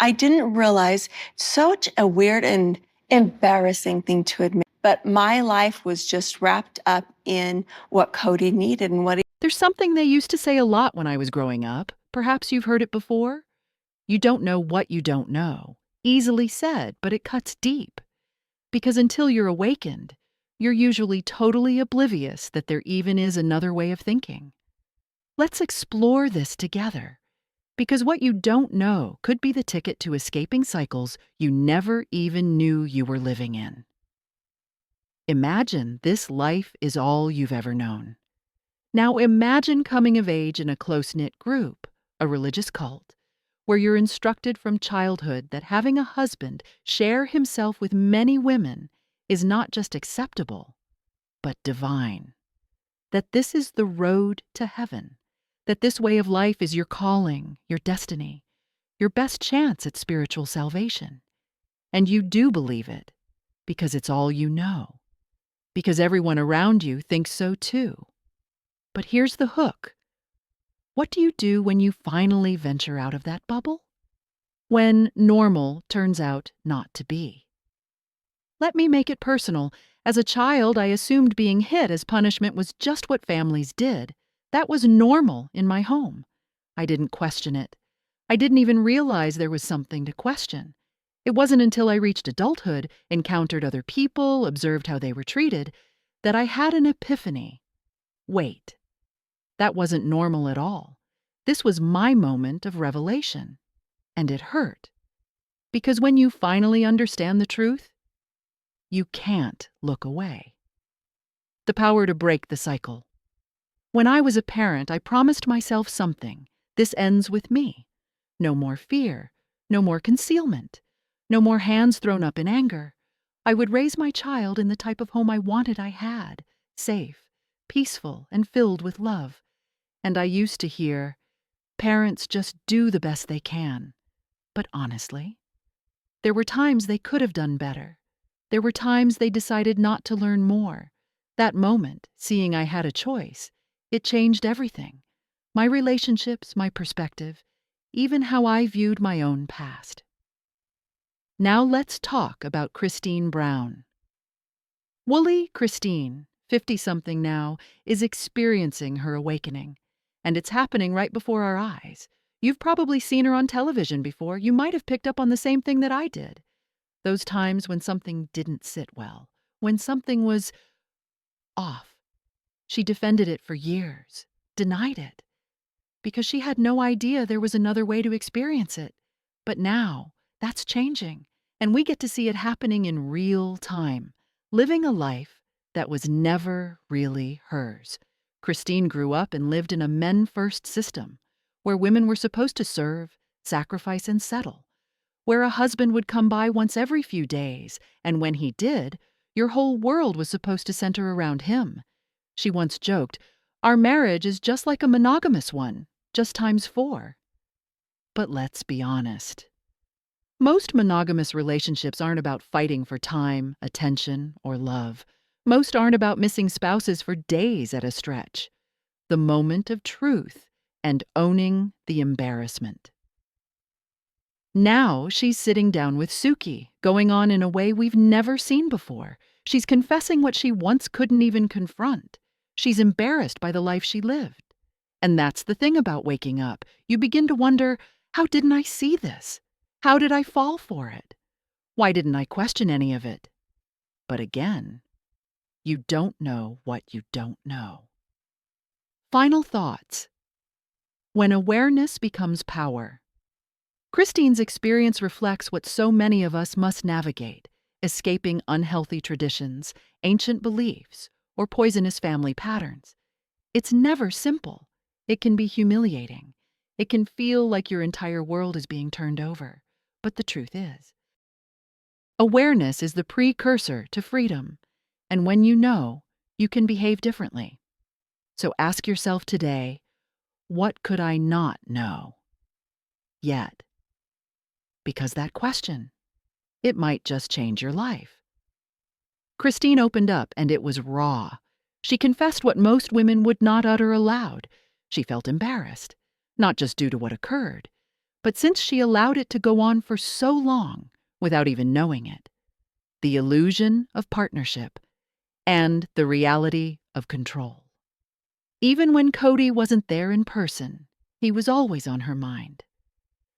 I didn't realize such a weird and embarrassing thing to admit, but my life was just wrapped up in what Kody needed and what he. There's something they used to say a lot when I was growing up. Perhaps you've heard it before. You don't know what you don't know. Easily said, but it cuts deep. Because until you're awakened, you're usually totally oblivious that there even is another way of thinking. Let's explore this together. Because what you don't know could be the ticket to escaping cycles you never even knew you were living in. Imagine this life is all you've ever known. Now imagine coming of age in a close-knit group, a religious cult, where you're instructed from childhood that having a husband share himself with many women is not just acceptable, but divine. That this is the road to heaven. That this way of life is your calling, your destiny, your best chance at spiritual salvation. And you do believe it because it's all you know. Because everyone around you thinks so too. But here's the hook. What do you do when you finally venture out of that bubble? When normal turns out not to be? Let me make it personal. As a child, I assumed being hit as punishment was just what families did. That was normal in my home. I didn't question it. I didn't even realize there was something to question. It wasn't until I reached adulthood, encountered other people, observed how they were treated, that I had an epiphany. Wait. That wasn't normal at all. This was my moment of revelation. And it hurt. Because when you finally understand the truth, you can't look away. The power to break the cycle. When I was a parent, I promised myself something. This ends with me. No more fear, no more concealment, no more hands thrown up in anger. I would raise my child in the type of home I wanted I had, safe, peaceful, and filled with love. And I used to hear, parents just do the best they can. But honestly, there were times they could have done better. There were times they decided not to learn more. That moment, seeing I had a choice, it changed everything. My relationships, my perspective, even how I viewed my own past. Now let's talk about Christine Brown. Woolley Christine, 50-something now, is experiencing her awakening. And it's happening right before our eyes. You've probably seen her on television before. You might have picked up on the same thing that I did. Those times when something didn't sit well, when something was off. She defended it for years, denied it, because she had no idea there was another way to experience it. But now, that's changing, and we get to see it happening in real time, living a life that was never really hers. Christine grew up and lived in a men-first system, where women were supposed to serve, sacrifice, and settle, where a husband would come by once every few days, and when he did, your whole world was supposed to center around him. She once joked, "Our marriage is just like a monogamous one, just times 4. But let's be honest. Most monogamous relationships aren't about fighting for time, attention, or love. Most aren't about missing spouses for days at a stretch. The moment of truth and owning the embarrassment. Now she's sitting down with Suki, going on in a way we've never seen before. She's confessing what she once couldn't even confront. She's embarrassed by the life she lived. And that's the thing about waking up. You begin to wonder, how didn't I see this? How did I fall for it? Why didn't I question any of it? But again, you don't know what you don't know. Final thoughts. When awareness becomes power. Christine's experience reflects what so many of us must navigate, escaping unhealthy traditions, ancient beliefs, or poisonous family patterns. It's never simple. It can be humiliating. It can feel like your entire world is being turned over. But the truth is, awareness is the precursor to freedom. And when you know, you can behave differently. So ask yourself today, what could I not know yet? Because that question, it might just change your life. Christine opened up, and it was raw. She confessed what most women would not utter aloud. She felt embarrassed, not just due to what occurred, but since she allowed it to go on for so long without even knowing it, the illusion of partnership and the reality of control. Even when Kody wasn't there in person, he was always on her mind.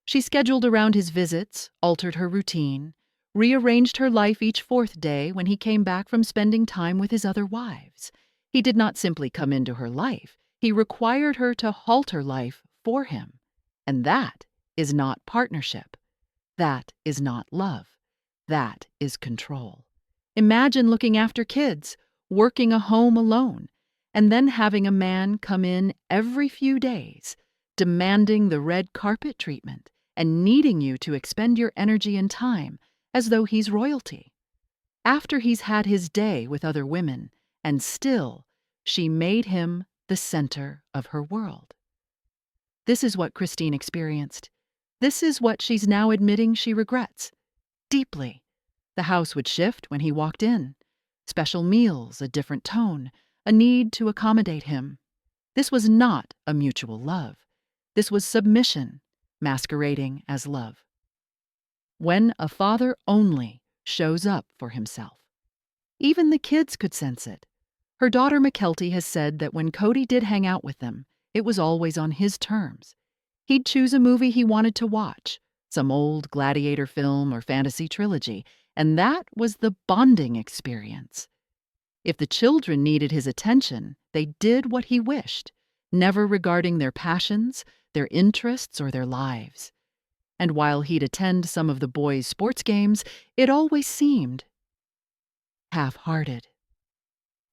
She scheduled around his visits, altered her routine, rearranged her life each fourth day when he came back from spending time with his other wives. He did not simply come into her life, he required her to halt her life for him. And that is not partnership. That is not love. That is control. Imagine looking after kids, working a home alone, and then having a man come in every few days, demanding the red carpet treatment and needing you to expend your energy and time as though he's royalty. After he's had his day with other women, and still, she made him the center of her world. This is what Christine experienced. This is what she's now admitting she regrets. Deeply. The house would shift when he walked in. Special meals, a different tone, a need to accommodate him. This was not a mutual love. This was submission, masquerading as love. When a father only shows up for himself. Even the kids could sense it. Her daughter McKelty has said that when Kody did hang out with them, it was always on his terms. He'd choose a movie he wanted to watch, some old gladiator film or fantasy trilogy, and that was the bonding experience. If the children needed his attention, they did what he wished, never regarding their passions, their interests, or their lives. And while he'd attend some of the boys' sports games, it always seemed half-hearted.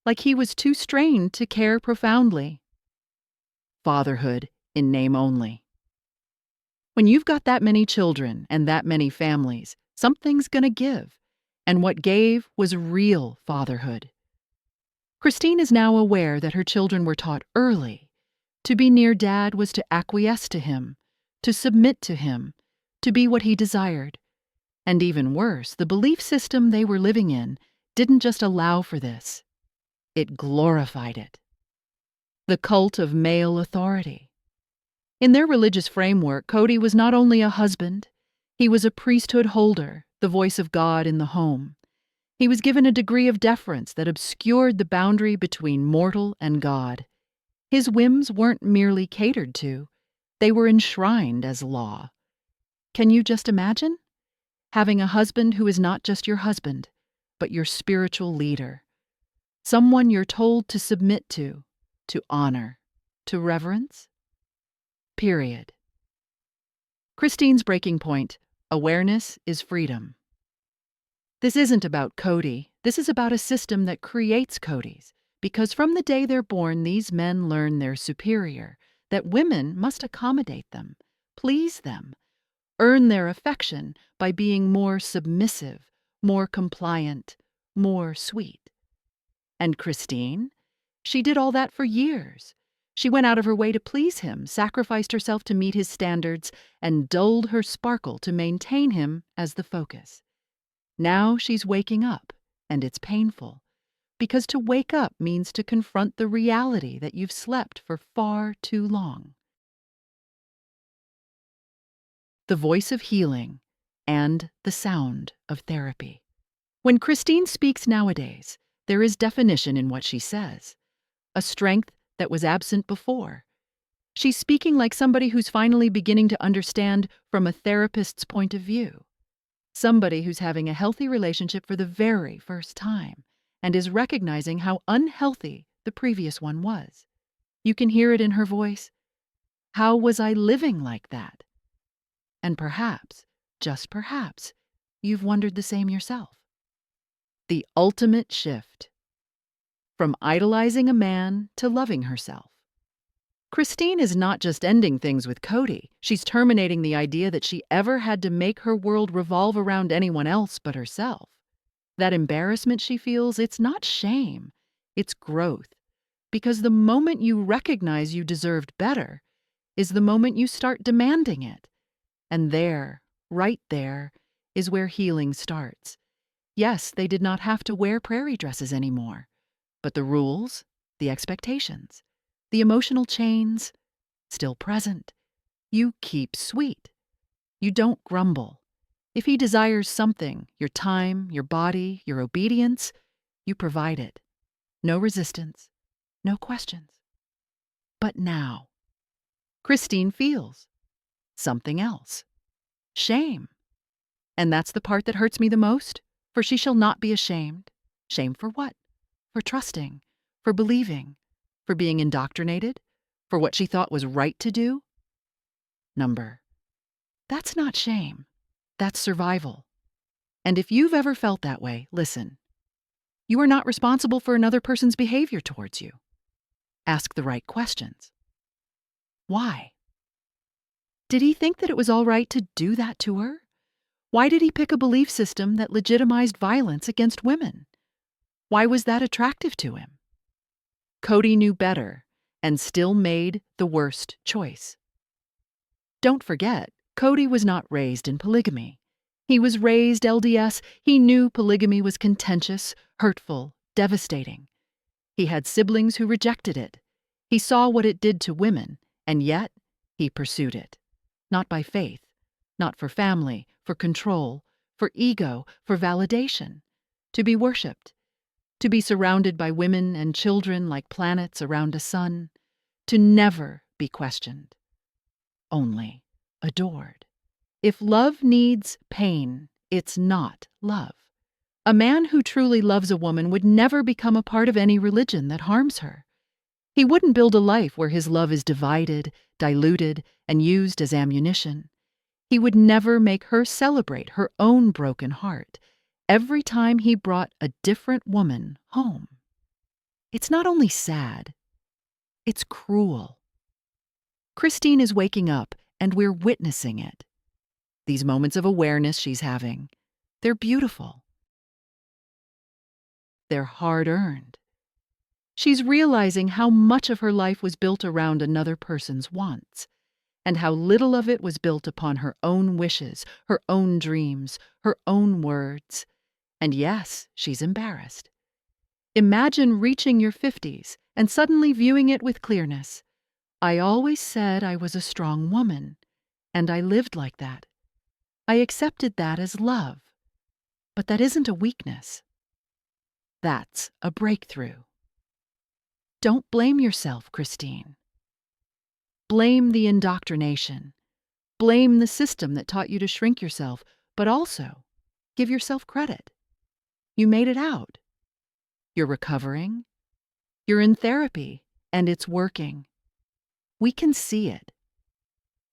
Like he was too strained to care profoundly. Fatherhood in name only. When you've got that many children and that many families, something's gonna give. And what gave was real fatherhood. Christine is now aware that her children were taught early. To be near Dad was to acquiesce to him, to submit to him, to be what he desired. And even worse, the belief system they were living in didn't just allow for this. It glorified it. The cult of male authority. In their religious framework, Kody was not only a husband, he was a priesthood holder, the voice of God in the home. He was given a degree of deference that obscured the boundary between mortal and God. His whims weren't merely catered to, they were enshrined as law. Can you just imagine? Having a husband who is not just your husband, but your spiritual leader. Someone you're told to submit to honor, to reverence? Period. Christine's breaking point: awareness is freedom. This isn't about Kody. This is about a system that creates Kodys, because from the day they're born, these men learn they're superior, that women must accommodate them, please them, earn their affection by being more submissive, more compliant, more sweet. And Christine? She did all that for years. She went out of her way to please him, sacrificed herself to meet his standards, and dulled her sparkle to maintain him as the focus. Now she's waking up, and it's painful. Because to wake up means to confront the reality that you've slept for far too long. The voice of healing and the sound of therapy. When Christine speaks nowadays, there is definition in what she says, a strength that was absent before. She's speaking like somebody who's finally beginning to understand from a therapist's point of view, somebody who's having a healthy relationship for the very first time and is recognizing how unhealthy the previous one was. You can hear it in her voice. How was I living like that? And perhaps, just perhaps, you've wondered the same yourself. The ultimate shift. From idolizing a man to loving herself. Christine is not just ending things with Kody. She's terminating the idea that she ever had to make her world revolve around anyone else but herself. That embarrassment she feels, it's not shame, it's growth. Because the moment you recognize you deserved better is the moment you start demanding it. And there, right there, is where healing starts. Yes, they did not have to wear prairie dresses anymore. But the rules, the expectations, the emotional chains, still present. You keep sweet. You don't grumble. If he desires something, your time, your body, your obedience, you provide it. No resistance, no questions. But now, Christine feels something else. Shame. And that's the part that hurts me the most, for she shall not be ashamed. Shame for what? For trusting, for believing, for being indoctrinated, for what she thought was right to do? Number. That's not shame. That's survival. And if you've ever felt that way, listen. You are not responsible for another person's behavior towards you. Ask the right questions. Why? Did he think that it was all right to do that to her? Why did he pick a belief system that legitimized violence against women? Why was that attractive to him? Kody knew better and still made the worst choice. Don't forget, Kody was not raised in polygamy. He was raised LDS. He knew polygamy was contentious, hurtful, devastating. He had siblings who rejected it. He saw what it did to women, and yet he pursued it. Not by faith, not for family, for control, for ego, for validation. To be worshipped. To be surrounded by women and children like planets around a sun. To never be questioned. Only adored. If love needs pain, it's not love. A man who truly loves a woman would never become a part of any religion that harms her. He wouldn't build a life where his love is divided, diluted, and used as ammunition. He would never make her celebrate her own broken heart every time he brought a different woman home. It's not only sad, it's cruel. Christine is waking up, and we're witnessing it. These moments of awareness she's having, they're beautiful. They're hard-earned. She's realizing how much of her life was built around another person's wants, and how little of it was built upon her own wishes, her own dreams, her own words. And yes, she's embarrassed. Imagine reaching your 50s and suddenly viewing it with clearness. I always said I was a strong woman, and I lived like that. I accepted that as love, but that isn't a weakness. That's a breakthrough. Don't blame yourself, Christine. Blame the indoctrination. Blame the system that taught you to shrink yourself, but also give yourself credit. You made it out. You're recovering. You're in therapy, and it's working. We can see it.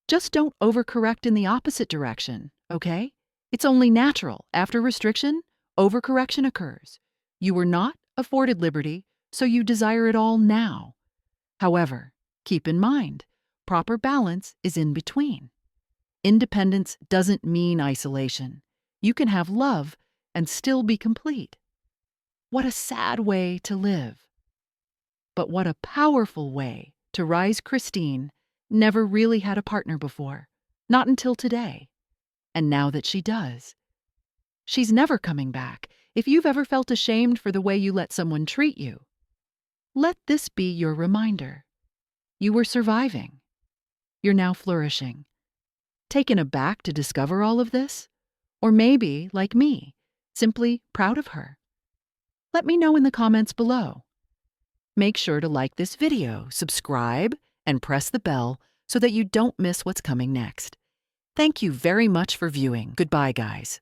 Just don't overcorrect in the opposite direction, okay? It's only natural. After restriction, overcorrection occurs. You were not afforded liberty, so you desire it all now. However, keep in mind, proper balance is in between. Independence doesn't mean isolation. You can have love and still be complete. What a sad way to live. But what a powerful way to rise. Christine never really had a partner before, not until today. And now that she does, she's never coming back. If you've ever felt ashamed for the way you let someone treat you, let this be your reminder. You were surviving. You're now flourishing. Taken aback to discover all of this? Or maybe, like me, simply proud of her? Let me know in the comments below. Make sure to like this video, subscribe, and press the bell so that you don't miss what's coming next. Thank you very much for viewing. Goodbye, guys.